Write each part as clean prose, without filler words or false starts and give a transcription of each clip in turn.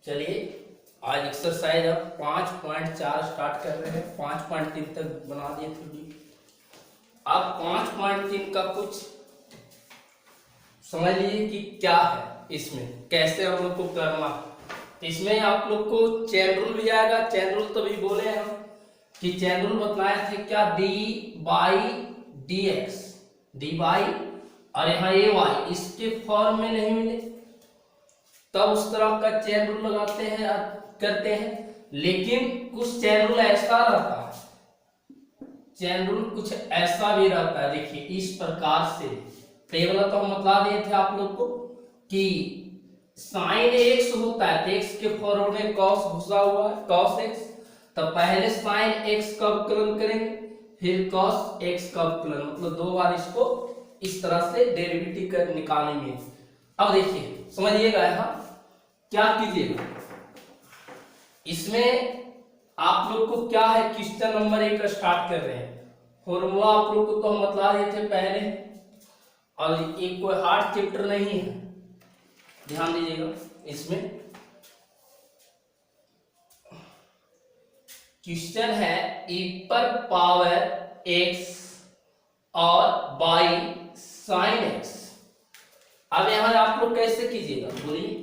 चलिए आज एक्सरसाइज अब 5.4 स्टार्ट कर रहे हैं। 5.3 तक बना दिए थे। अब 5.3 का कुछ समझ लीजिए कि क्या है, इसमें कैसे हम लोग को करना है। इसमें आप लोग को चेन रूल भी आएगा। चेन रूल तो भी बोले हम कि चेन रूल बताए थे क्या, D by D x, D by और यहाँ ए वाई इसके फॉर्म में नहीं मिले तब उस तरह का चेन रूल लगाते हैं करते हैं। लेकिन कुछ चेन रूल ऐसा रहता है, चेन रूल कुछ ऐसा भी रहता है। देखिए इस प्रकार से टेबल तो हम बता दिए थे आप लोग को कि साइन एक्स होता है तो एक्स के फॉरवर्ड में कॉस घुसा हुआ है, कॉस एक्स। तो पहले साइन एक्स का अवकलन करेंगे, फिर कॉस एक्स का अवकलन, मतलब दो बार इसको इस तरह से डेरिवेटिव कर निकालेंगे। अब देखिए समझिएगा, यहाँ क्या कीजिएगा, इसमें आप लोग को क्या है, क्वेश्चन नंबर 1 स्टार्ट कर रहे हैं। फॉर्मूला आप लोग को तो हम बता दिए थे पहले, और एक कोई हार्ड चैप्टर नहीं है, ध्यान दीजिएगा। इसमें क्वेश्चन है e पर पावर x और बाई साइन x। अब यहां आप लोग कैसे कीजिएगा, बोलिए।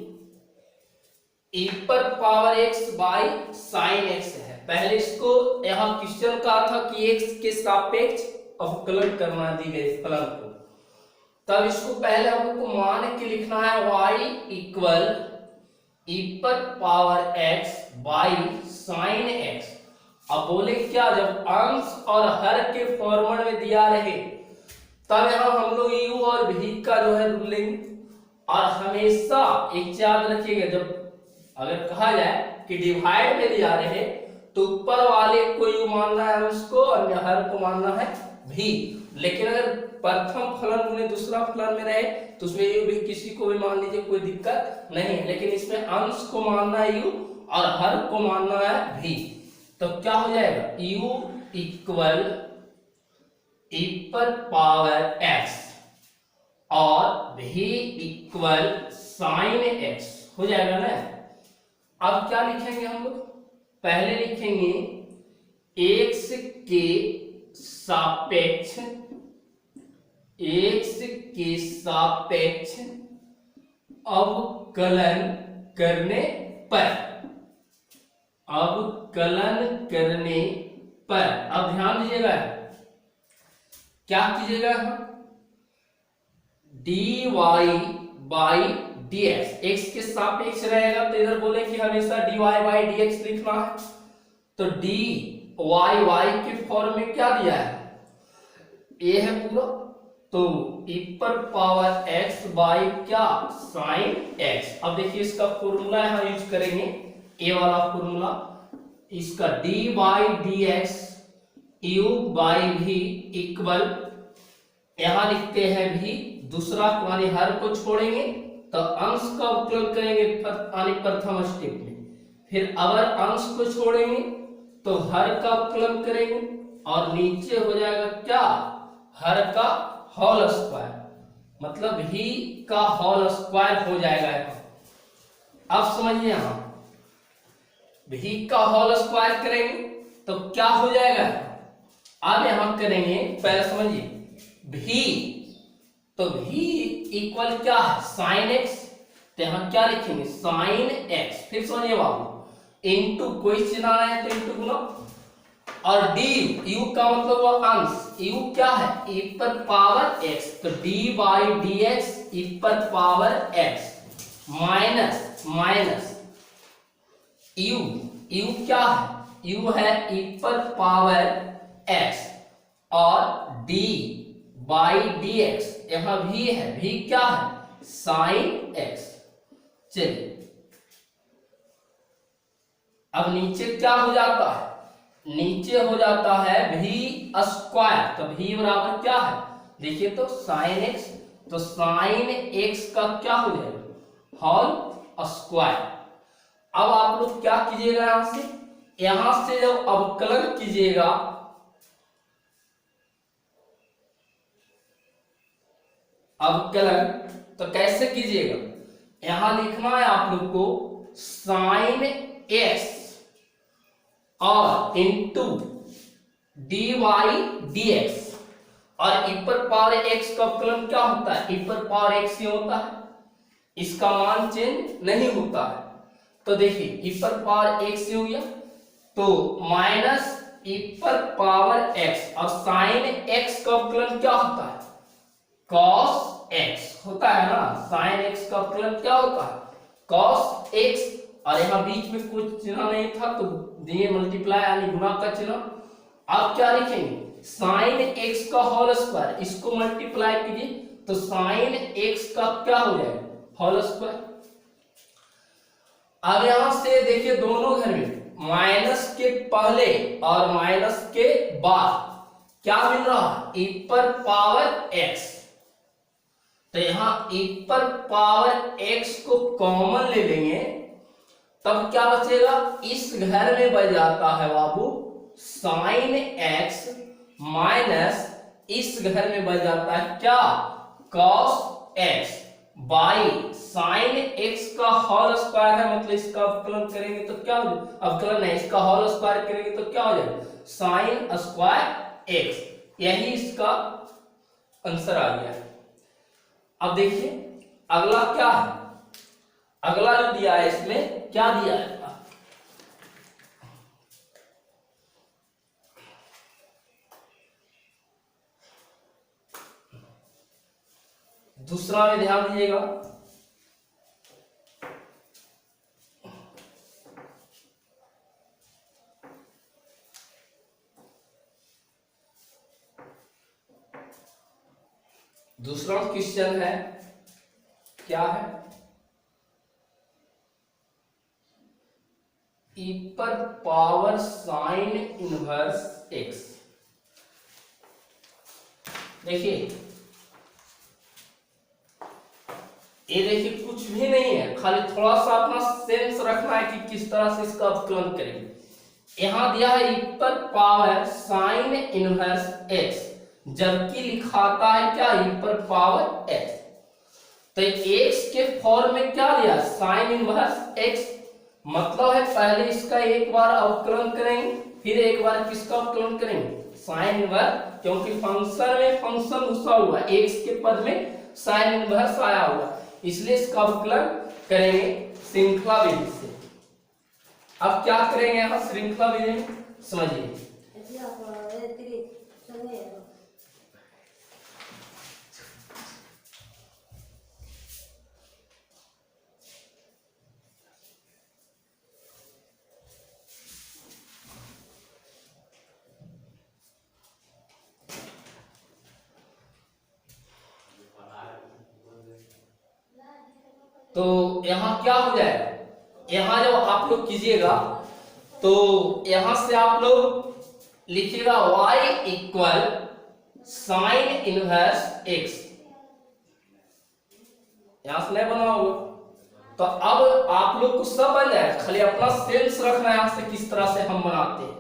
e पर power x by sine x है। पहले इसको यहां क्वेश्चन कहा था कि x के सापेक्ष अवकलन करना दी गई फलन को, तब इसको पहले हम लोग को मान के लिखना है y इक्वल e पर power x by sine x। अब बोले क्या, जब अंश और हर के फॉर्मूले में दिया रहे तब यहां हम लोग u और v का जो है रूल लेंगे। और हमेशा एक याद रखिएगा, जब अगर कहा जाए कि डिवाइड में दिया रहे तो ऊपर वाले को u मानना है अंश को और हर को मानना है v। लेकिन अगर प्रथम फलन गुने दूसरा फलन में रहे तो उसमें u भी किसी को भी मान लीजिए, कोई दिक्कत नहीं है। लेकिन इसमें अंश को मानना है u और हर को मानना है v। तो क्या हो जाएगा, u इक्वल e पर पावर x और v इक्वल साइन x हो जाएगा ना। अब क्या लिखेंगे हम लोग, पहले लिखेंगे x के सापेक्ष, x के सापेक्ष अवकलन करने पर, अवकलन करने पर। अब ध्यान दीजिएगा, क्या कीजिएगा, dy बाई dx, x के सापेक्ष रहेगा तो इधर बोले कि हमेशा dy बाई dx लिखना है। तो dy y के फॉर्म में क्या दिया है, a है पूरा, तो e पर पावर x बाई क्या, साइन x। अब देखिए इसका फॉर्मूला यहां यूज करेंगे, a वाला फॉर्मूला, इसका d by D x u by v equal, यहां लिखते हैं v, दूसरा यानी हर को छोड़ेंगे तो अंश का अवकलन करेंगे यानी प्रथम स्टेप में, फिर अगर अंश को छोड़ेंगे तो हर का अवकलन करेंगे और नीचे हो जाएगा क्या, हर का होल स्क्वायर, मतलब v का होल स्क्वायर हो जाएगा। अब समझिए, यहां v का होल स्क्वायर करेंगे तो क्या हो जाएगा। अब यहां करेंगे, पहले समझिए v, तो v इक्वल क्या है, साइन x। तो यहां क्या लिखेंगे, साइन x। फिर समझिए बाबू, इनटू कोई चिन्ह आना है तो इनटू गुना, और d u का मतलब वो अंश, u क्या है, e पर पावर x, तो d by D x e पर power x minus minus u क्या है, u है e पर पावर x और d बाई डी एक्स, यहां v है, v क्या है, साइन x। चलिए अब नीचे क्या हो जाता है, नीचे हो जाता है v स्क्वायर, तो v बराबर क्या है, देखिए तो साइन x, तो साइन x का क्या हो जाएगा, होल स्क्वायर। अब आप लोग क्या कीजिएगा, यहां से जब अवकलन कीजिएगा, अवकलन तो कैसे कीजिएगा, यहां लिखना है आप लोग को साइन एक्स और into D Y D X. और e पर पावर x का अवकलन क्या होता है? e पर पावर x ही होता है, इसका मान चेंज नहीं होता है। तो देखिए e पर पावर x ही हो गया, तो माइनस e पर पावर x और साइन x का अवकलन क्या होता है? cos x होता है ना। साइन x का अवकलन क्या होता है? cos x। और यहाँ बीच में कुछ चिन्ह नहीं था तो दिए मल्टीप्लाई यानी गुणा का चिन्ह। अब क्या लिखेंगे? साइन x का होल स्क्वायर, इसको मल्टीप्लाई कीजिए तो साइन x का क्या हो जाएगा? Whole square. अब यहां से देखिए दोनों घर में माइनस के पहले और माइनस के बाद क्या मिल रहा है? e पर पावर x। तो यहां e पर पावर x को कॉमन ले लेंगे, तब क्या बचेगा? इस घर में बच जाता है बाबू साइन x माइनस इस घर में बच जाता है क्या? cos x by sine x का होल स्क्वायर है, मतलब इसका अवकलन करेंगे तो क्या हो जाएगा? अवकलन है, इसका होल स्क्वायर करेंगे तो क्या हो जाएगा? Sine square x। यही इसका आंसर आ गया। अब देखिए अगला क्या है? अगला जो दिया है इसमें क्या दिया है? दूसरा में ध्यान दीजिएगा। दूसरा क्वेश्चन है, क्या है? e पर पावर साइन इनवर्स x। देखिए ये देखिए कुछ भी नहीं है, खाली थोड़ा सा अपना सेंस रखना है कि किस तरह से इसका अवकलन करेंगे। यहां दिया है e पर पावर साइन इनवर्स x, जबकि लिखाता है क्या? e पर पावर x। तो x के फॉर्म में क्या दिया? Sign inverse x। मतलब है पहले इसका एक बार अवकलन करेंगे, फिर एक बार किसका अवकलन करेंगे? साइन इनवर्स, क्योंकि फंक्शन में फंक्शन घुसा हुआ है, x के पद में साइन इनवर्स आया हुआ, इसलिए इसका अवकलन करेंगे श्रृंखला विधि से। अब क्या करेंगे यहाँ श्रृंखला विधि में? समझिए। तो यहां क्या हो जाएगा? यहां जब आप लोग कीजिएगा तो यहां से आप लोग लिखिएगा y equal sign inverse x। यहां से नहीं बना होगा तो अब आप लोग को सब बन जाएगा, खाली अपना सेंस रखना है यहां से किस तरह से हम बनाते हैं।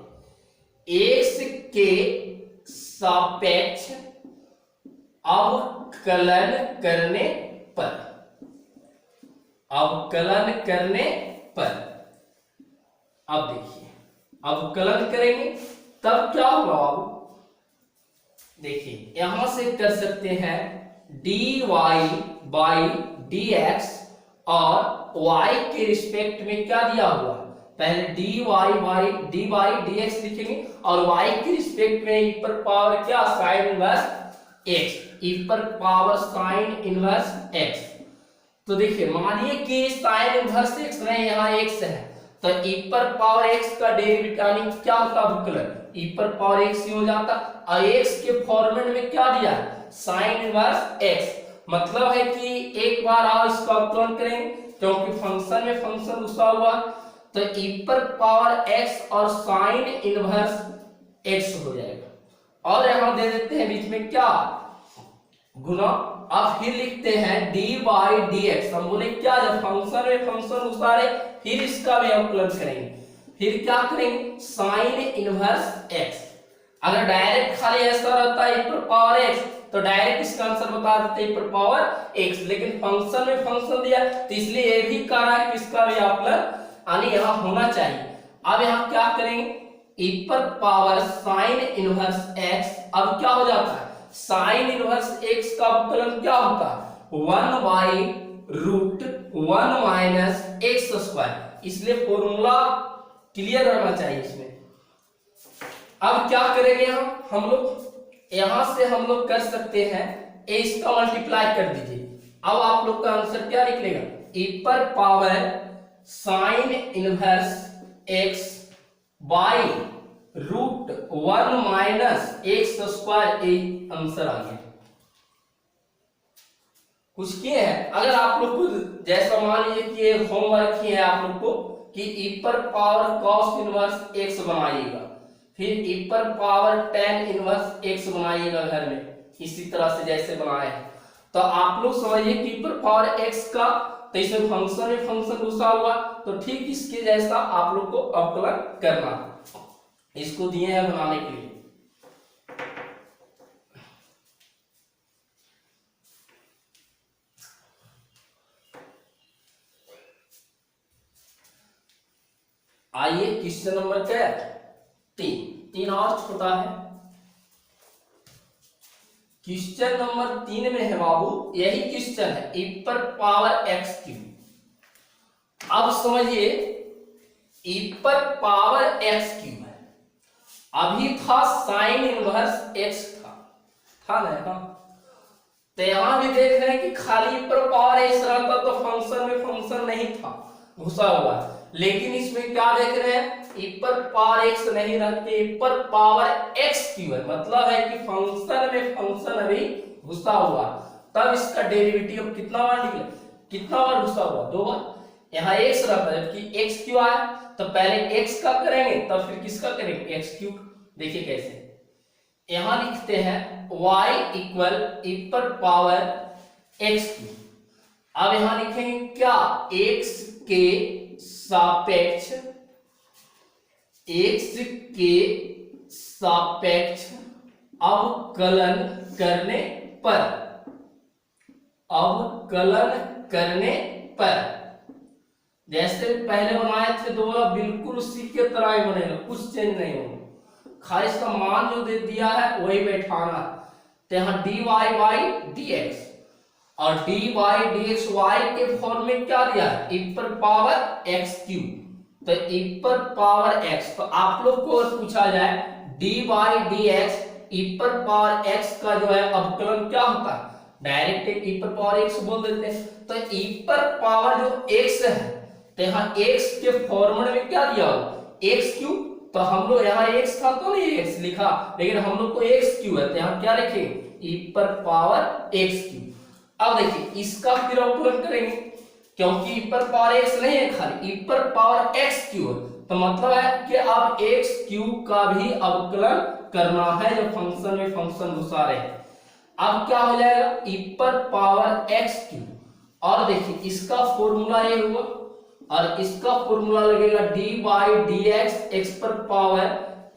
x के सापेक्ष अवकलन करने पर, अवकलन करने पर, अब देखिए अवकलन करेंगे तब क्या होगा बाबू? देखिए यहां से कर सकते हैं dy बाई dx और y के रिस्पेक्ट में क्या दिया हुआ है? पहले dy बाई dx लिखेंगे और y के रिस्पेक्ट में e पर पावर क्या? साइन इनवर्स x, e पर पावर साइन इनवर्स x। तो देखिए मानिए कि साइन इनवर्स x नहीं, यहाँ x है, तो e पर पावर x का डेरिवेटिव यानी क्या होता? अवकलन e पर पावर x ही हो जाता। और x के फॉर्मेट में क्या दिया? Sign inverse x। मतलब है कि एक बार आओ इसका अवकलन करेंगे, क्योंकि फंक्शन में फंक्शन घुसा हुआ, तो e पर पावर x और साइन इनवर्स x हो जाएगा। और यहां दे देते हैं बीच में क्या? गुना। अब फिर लिखते हैं dy dx। हम बोले क्या? जब फंक्शन में फंक्शन घुसा रहे फिर इसका भी अवकलन करेंगे, फिर क्या करेंगे? Sign inverse x। अगर डायरेक्ट खाली ऐसा रहता है e पर पावर x तो डायरेक्ट इसका आंसर बता देते e पर पावर x, लेकिन फंक्शन में फंक्शन दिया तो इसलिए ये भी कह रहा है कि इसका भी आकलन यानी यहाँ होना चाहिए। अब यहाँ क्या करेंगे, e पर पावर साइन इनवर्स x, अब क्या हो जाता है साइन इनवर्स x का अवकलन क्या होता है 1 by root 1 minus x square, इसलिए फॉर्मूला क्लियर रहना चाहिए इसमें। अब क्या करेंगे हम लोग यहां से हम लोग कर सकते हैं ए इसका मल्टीप्लाई कर दीजिए। अब आप लोग का आंसर क्या निकलेगा e पर power sine inverse x by root 1 minus x square, a answer आ गया। कुछ किए हैं, अगर आप लोग को जैसा मान लीजिए कि होमवर्क किए हैं आप लोग को कि e पर पावर cos इनवर्स x बनाइएगा, फिर e पर पावर tan इनवर्स x बनाइएगा घर में, इसी तरह से जैसे बनाए हैं, तो आप लोग समझिए कि e पर पावर x का तो इसमें फंक्शन में फंक्शन घुसा हुआ, तो ठीक इसके जैसा आप लोग को अवकलन करना है। इसको दिए हैं बनाने के लिए। आइए क्वेश्चन नंबर क्या है 3 और छोटा है। क्वेश्चन नंबर 3 में है बाबू, यही क्वेश्चन है e पर पावर x क्यूब। अब समझिए e पर पावर x क्यूब है, अभी था साइन इनवर्स x था ना, तो यहां भी देख रहे हैं कि खाली e पर पावर x रहता तो फंक्शन में फंक्शन नहीं था घुसा हुआ, लेकिन इसमें क्या देख रहे हैं e पर पावर x नहीं रहते, e पर पावर x क्यूब है, मतलब है कि फंक्शन में फंक्शन अभी घुसा हुआ, तब इसका डेरिवेटिव कितना बार निकला, कितना बार घुसा हुआ 2 बार। यहाँ x रहता है जबकि x क्यूब आया, तो पहले x का करेंगे तब फिर किसका करेंगे x क्यूब। देखिए कैसे, यहां लिखते हैं y इक्वल e पर पावर x क्यूब। अब यहां लिखेंगे क्या x के सापेक्ष अवकलन करने पर, जैसे पहले बनाए थे दोबारा बिल्कुल उसी के तरह ही बनेगा, कुछ चेंज नहीं होगा, खाली इसका मान जो दे दिया है वही बैठाना। तो यहाँ dy बाई dx और dy बाई dx y के फॉर्म में क्या दिया है e पर पावर x क्यूब, तो e पर पावर x, तो आप लोग को पूछा जाए dy बाई dx e पर पावर x का जो है अवकलन क्या होता है, डायरेक्ट e पर पावर x बोल देते हैं। तो e पर पावर जो x है, तो यहाँ x के फॉर्मूले में क्या दिया हो x क्यूब, तो हम लोग यहाँ x था तो नहीं x लिखा, लेकिन हम लोग को x क्यूब है, तो यहाँ क्या लिखेंगे e पर पावर x क्यूब। अब देखिए इसका फिर अवकलन करेंगे, क्योंकि e पर पावर x नहीं है, खाली e पर पावर x क्यूब, तो मतलब है कि अब x क्यूब का भी अवकलन करना है जो फंक्शन में फंक्शन घुसा रहे हैं। अब क्या हो जाएगा e पर पावर x क्यूब, और देखिए इसका फॉर्मूला ये हुआ और इसका फॉर्मूला लगेगा dy बाई dx x पर power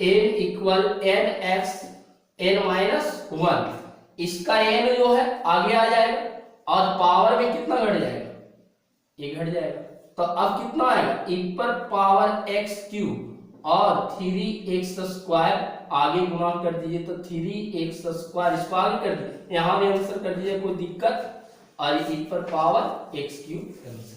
n equal n x n minus 1, इसका n जो है आगे आ जाएगा और पावर में कितना घट जाएगा, ये घट जाएगा, तो अब कितना आएगा e पर पावर x क्यूब और 3x स्क्वायर आगे गुणा कर दीजिए, तो 3x स्क्वायर इसको आगे कर दीजिए, यहां भी आंसर कर दीजिए, कोई दिक्कत, और e पर पावर x क्यूब आंसर।